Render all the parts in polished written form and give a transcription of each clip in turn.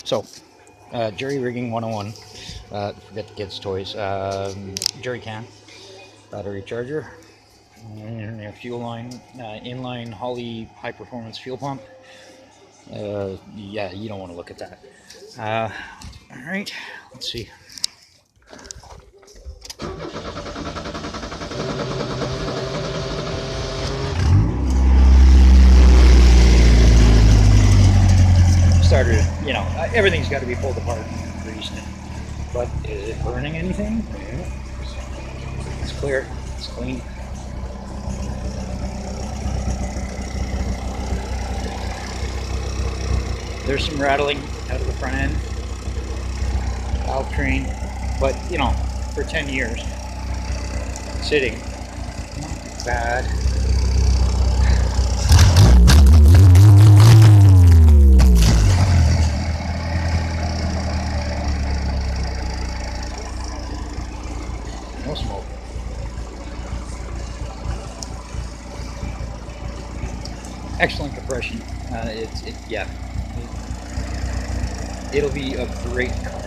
So, jury rigging 101. Forget the kids' toys. Jerry can, battery charger, and a fuel line, inline Holly high performance fuel pump. Yeah, you don't want to look at that. All right, let's see. Started, you know, everything's got to be pulled apart and greased. But is it burning anything? It's clear. It's clean. There's some rattling out of the front end. Valve train. But, you know, for 10 years, sitting. Not bad. No smoke. Excellent compression. Yeah. It'll be a great car.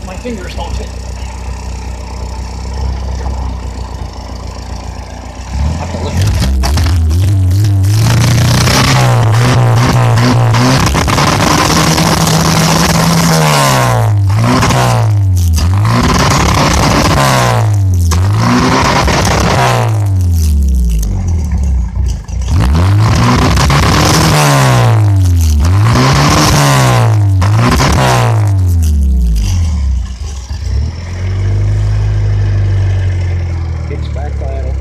My fingers don't fit. I'll have to lift it. Kicks back idle.